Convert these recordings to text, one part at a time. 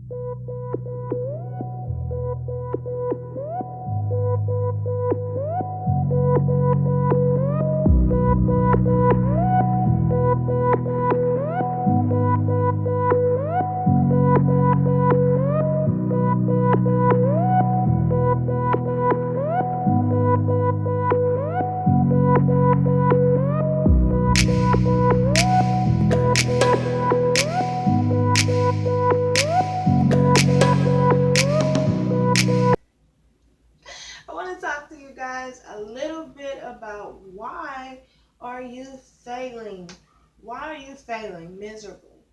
I want to talk to you guys a little bit about why are you failing? Why are you failing miserably?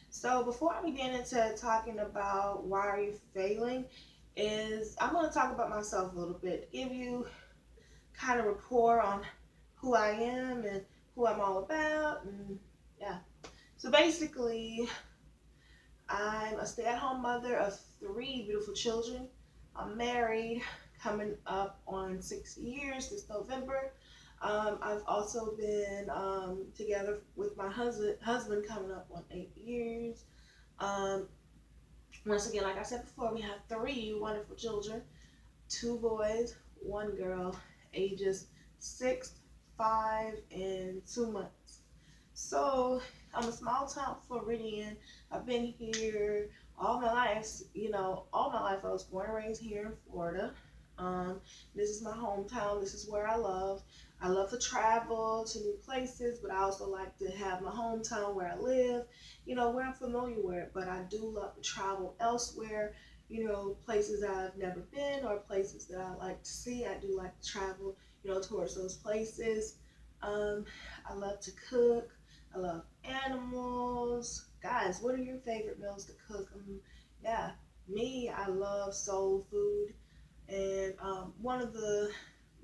So before I begin into talking about why are you failing, is I'm going to talk about myself a little bit, give you kind of rapport on who I am and who I'm all about, and yeah. So basically, I'm a stay-at-home mother of three beautiful children. I'm married, coming up on 6 years this November. I've also been together with my husband coming up on 8 years. Um, Once again, like I said before, we have three wonderful children, two boys, one girl, ages 6, 5, and 2 months. So I'm a small town Floridian. I've been here all my life. All my life I was born and raised here in Florida. This is my hometown. This is where I love. I love to travel to new places, but I also like to have my hometown where I live, where I'm familiar with. But I do love to travel elsewhere, places that I've never been or places that I like to see. I do like to travel, towards those places. Um, I love to cook. I love animals. Guys, what are your favorite meals to cook? Yeah, me, I love soul food. And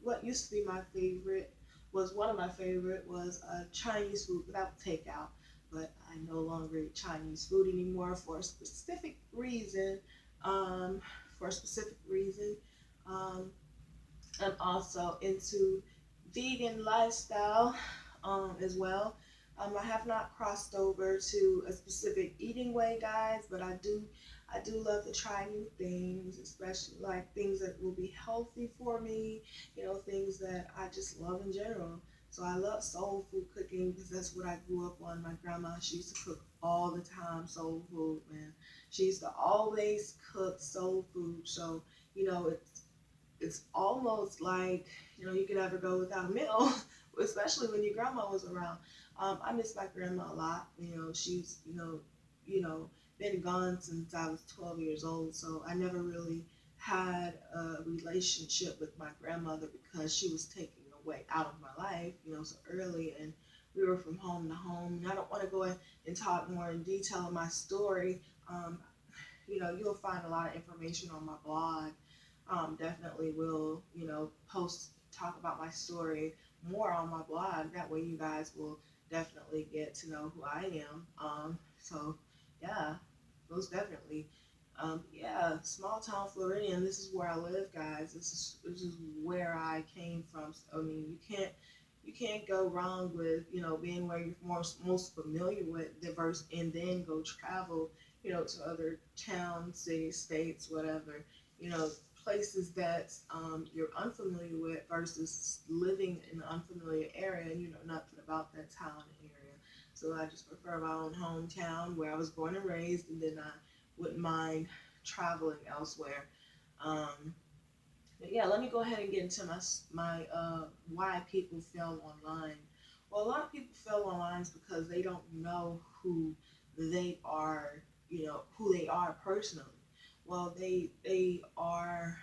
what used to be my favorite one of my favorite was Chinese food without takeout. But I no longer eat Chinese food anymore for a specific reason. Um, for a specific reason. Um, I'm also into vegan lifestyle as well. I have not crossed over to a specific eating way, guys, but I do love to try new things, especially like things that will be healthy for me, things that I just love in general. So I love soul food cooking because that's what I grew up on. My grandma, she used to cook all the time soul food, man. She used to always cook soul food. So, it's almost like you could ever go without a meal, especially when your grandma was around. I miss my grandma a lot. She's been gone since I was 12 years old, so I never really had a relationship with my grandmother because she was taken away out of my life, so early, and we were from home to home. And I don't want to go in and talk more in detail of my story. Um, you'll find a lot of information on my blog. Definitely will, talk about my story more on my blog. That way you guys will definitely get to know who I am. So yeah, most definitely. Yeah, small town Floridian. This is where I live, guys. This is where I came from. I mean, you can't go wrong with being where you're most familiar with, diverse, and then go travel to other towns, cities, states, whatever, you know, places that you're unfamiliar with versus living in an unfamiliar area and you know nothing about that town and area. So I just prefer my own hometown where I was born and raised, and then I wouldn't mind traveling elsewhere. Um, but yeah, let me go ahead and get into my why people fail online. Well, a lot of people fail online is because they don't know they are, who they are personally. Well, they are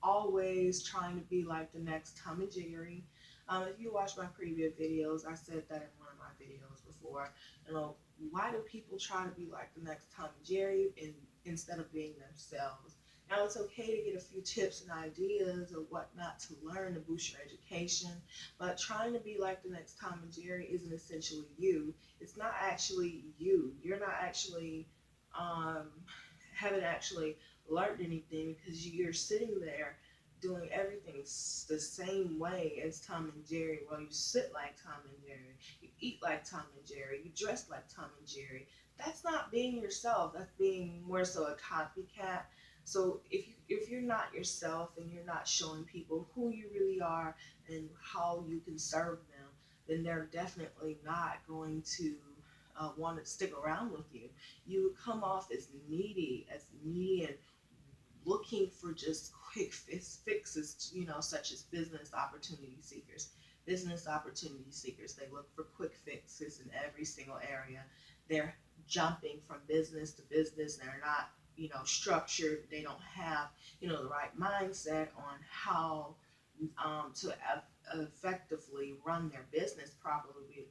always trying to be like the next Tom and Jerry. If you watch my previous videos, I said that in one of my videos before. Why do people try to be like the next Tom and Jerry instead of being themselves? Now, it's okay to get a few tips and ideas of what not to learn to boost your education, but trying to be like the next Tom and Jerry isn't essentially you. It's not actually you. You're not actually, um, haven't actually learned anything because you're sitting there doing everything the same way as Tom and Jerry. Well, you sit like Tom and Jerry, you eat like Tom and Jerry, you dress like Tom and Jerry. that's not being yourself. That's being more so a copycat. So if you're not yourself and you're not showing people who you really are and how you can serve them, then they're definitely not going to want to stick around with you. You come off as needy and looking for just quick fixes, such as business opportunity seekers. Business opportunity seekers, they look for quick fixes in every single area. They're jumping from business to business. They're not, structured. They don't have, the right mindset on how to effectively run their business properly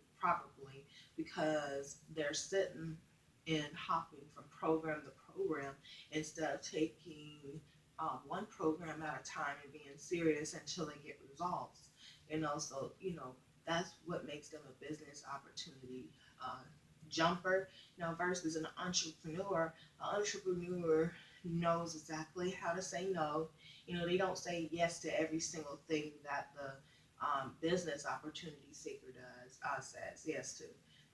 because they're sitting and hopping from program to program instead of taking one program at a time and being serious until they get results. So that's what makes them a business opportunity jumper. Versus an entrepreneur. An entrepreneur knows exactly how to say no. They don't say yes to every single thing that the business opportunity seeker says yes to.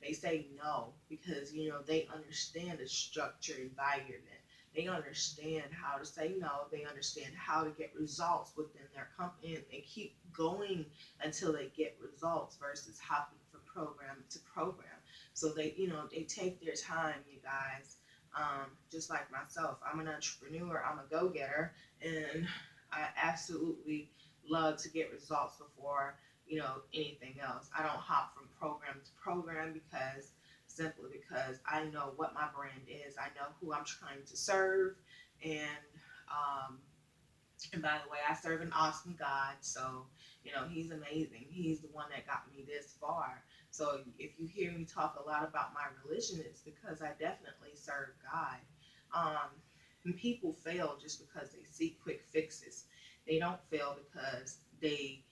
They say no because they understand the structured environment. They understand how to say no. They understand how to get results within their company and keep going until they get results versus hopping from program to program. So they take their time, you guys. Just like myself, I'm an entrepreneur. I'm a go-getter, and I absolutely love to get results before anything else. I don't hop from program to program because simply because I know what my brand is. I know who I'm trying to serve, and um, and by the way, I serve an awesome God. So, He's amazing. He's the one that got me this far. So, if you hear me talk a lot about my religion, it's because I definitely serve God. And people fail just because they see quick fixes. They don't fail because they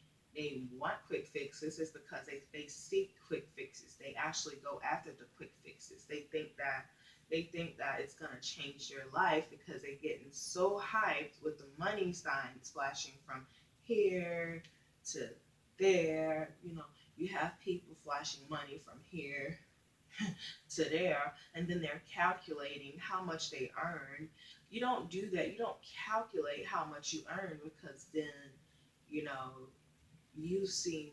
want quick fixes. It's because they seek quick fixes. They actually go after the quick fixes. They think that it's gonna change your life because they're getting so hyped with the money signs flashing from here to there. You have people flashing money from here to there, and then they're calculating how much they earn. You don't do that. You don't calculate how much you earn because then, you know, you seem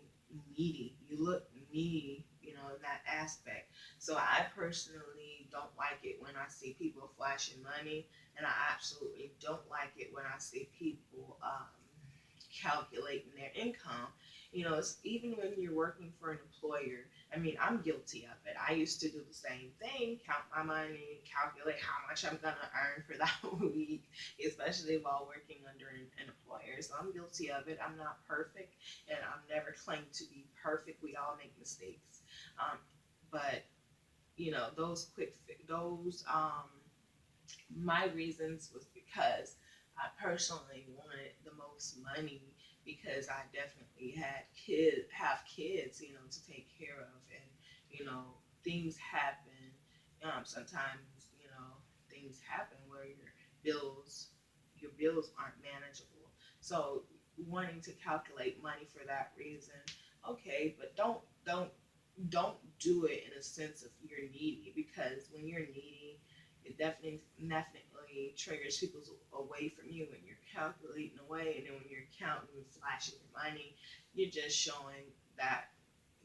needy. You look needy, in that aspect. So I personally don't like it when I see people flashing money, and I absolutely don't like it when I see people calculating their income. It's even when you're working for an employer. I mean, I'm guilty of it. I used to do the same thing, count my money, calculate how much I'm gonna earn for that week, especially while working under an employer. So I'm guilty of it. I'm not perfect, and I'm never claimed to be perfect. We all make mistakes, but those my reasons was because I personally wanted the most money because I definitely have kids, to take care of, and things happen. Sometimes things happen where bills your bills aren't manageable. So wanting to calculate money for that reason, okay, but don't do it in a sense of you're needy because when you're needy, it definitely triggers people away from you when you're calculating away, and then when you're counting and flashing your money, you're just showing that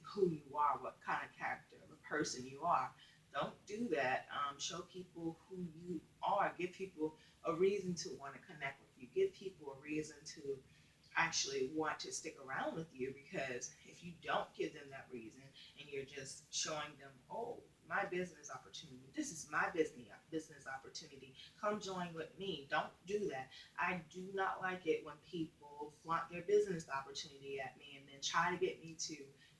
who you are, what kind of character of a person you are. Don't do that. Show people who you are. Give people a reason to want to connect with you. Give people a reason to actually want to stick around with you because if you don't give them that reason and you're just showing them, oh, my business opportunity, this is my business opportunity, come join with me. Don't do that. I do not like it when people flaunt their business opportunity at me and then try to get me to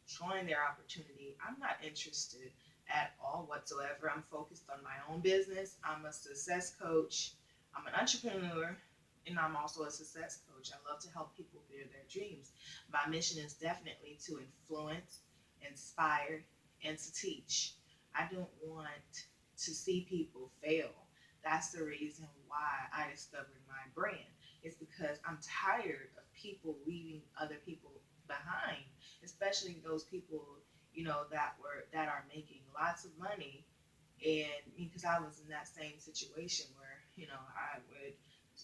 join their opportunity. I'm not interested at all whatsoever. I'm focused on my own business. I'm a success coach. I'm an entrepreneur, and I'm also a success coach. I love to help people build their dreams. My mission is definitely to influence, inspire, and to teach. I don't want to see people fail. That's the reason why I discovered my brand. It's because I'm tired of people leaving other people behind, especially those people that are making lots of money And because I was in that same situation where, I would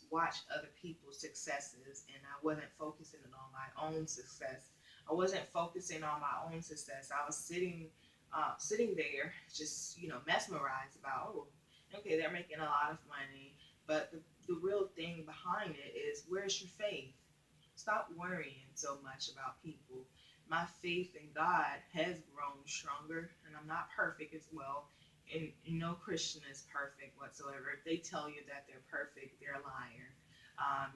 watch other people's successes and I wasn't focusing on my own success. I wasn't focusing on my own success. I was sitting there just, mesmerized about, oh, okay, they're making a lot of money. But the real thing behind it is, where's your faith? Stop worrying so much about people. My faith in God has grown stronger, and I'm not perfect as well. And no Christian is perfect whatsoever. If they tell you that they're perfect, they're a liar.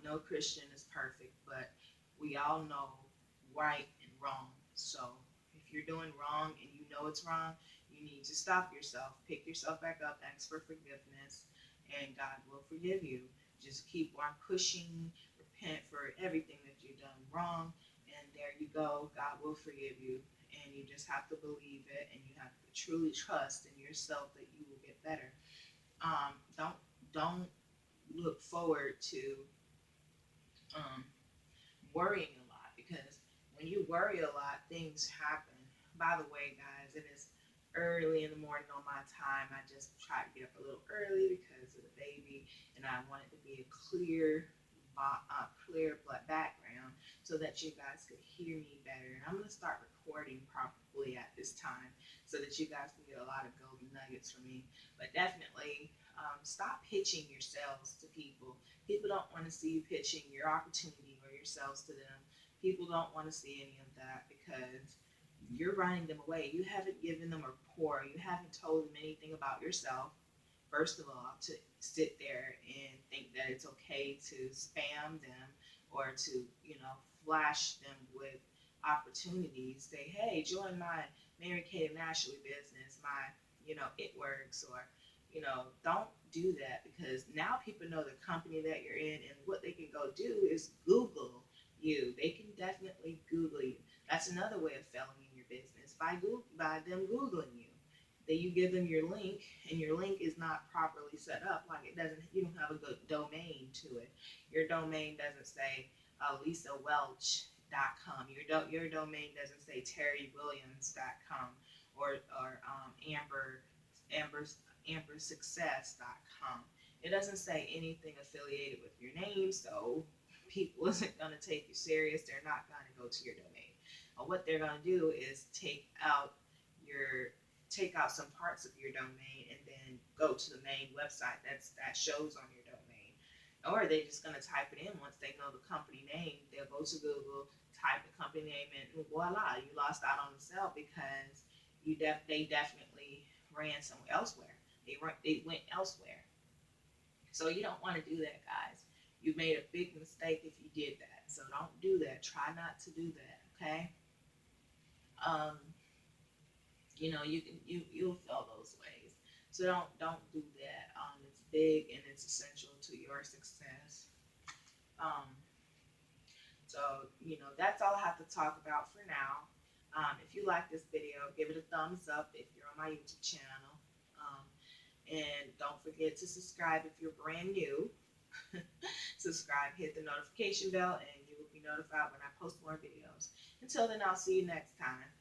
No Christian is perfect, but we all know right and wrong. So if you're doing wrong and you know it's wrong, you need to stop yourself, pick yourself back up, ask for forgiveness, and God will forgive you. Just keep on pushing, repent for everything that you've done wrong, and there you go. God will forgive you, and you just have to believe it, and you have to truly trust in yourself that you will get better. Don't look forward to um, worrying a lot, because when you worry a lot, things happen. By the way, guys, it is early in the morning on my time. I just tried to get up a little early because of the baby, and I wanted to be a clear background so that you guys could hear me better. And I'm gonna start recording probably at this time so that you guys can get a lot of golden nuggets from me. But definitely, stop pitching yourselves to people. People don't want to see you pitching your opportunity or yourselves to them. People don't want to see any of that because you're running them away. You haven't given them a rapport. You haven't told them anything about yourself. First of all, to sit there and think that it's okay to spam them or to, flash them with opportunities. Say, hey, join my Mary Kay and Ashley business, my, it works, or, don't do that, because now people know the company that you're in, and what they can go do is Google you. They can definitely Google you. That's another way of failing in your business, by them Googling you. That you give them your link, and your link is not properly set up, like it doesn't, you don't have a good domain to it. Your domain doesn't say lisawelch.com. Your domain doesn't say terrywilliams.com, or amber ambersuccess.com. It doesn't say anything affiliated with your name, so people isn't going to take you serious. They're not going to go to your domain. What they're going to do is your take out some parts of your domain and then go to the main website that shows on your domain. Or they're just going to type it in. Once they know the company name, they'll go to Google, type the company name in, and voila, you lost out on the sale, because they definitely ran somewhere elsewhere. They went elsewhere. So you don't want to do that, guys. You made a big mistake if you did that. So don't do that. Try not to do that. Okay. Um, you'll feel those ways. So don't do that. It's big and it's essential to your success. Um, so that's all I have to talk about for now. If you like this video, give it a thumbs up if you're on my YouTube channel. And don't forget to subscribe if you're brand new. Subscribe, hit the notification bell, and you will be notified when I post more videos. Until then, I'll see you next time.